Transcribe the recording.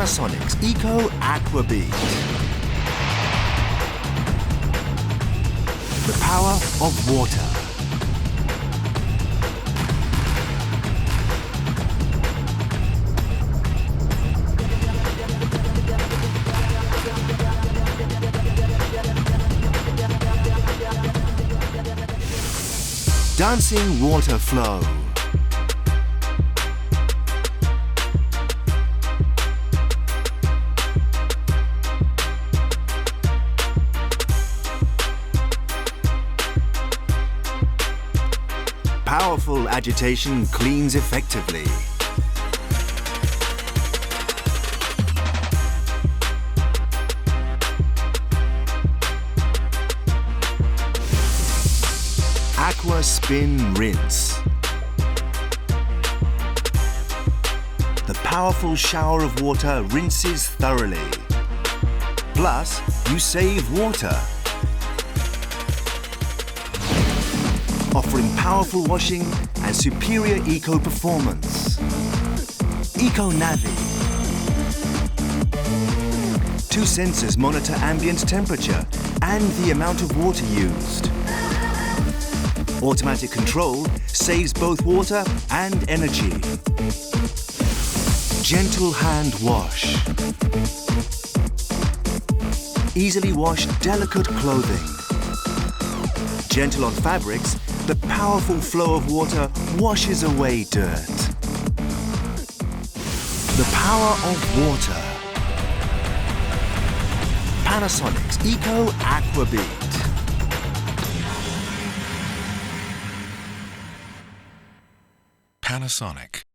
Panasonic's Eco Aquabeat. The power of water. Dancing water flow. Powerful agitation cleans effectively. Aqua Spin Rinse. The powerful shower of water rinses thoroughly. Plus, you save water. Offering powerful washing and superior eco performance. Eco Navi. 2 sensors monitor ambient temperature and the amount of water used. Automatic control saves both water and energy. Gentle hand wash. Easily wash delicate clothing. Gentle on fabrics, the powerful flow of water washes away dirt. The power of water. Panasonic's Eco Aquabeat. Panasonic.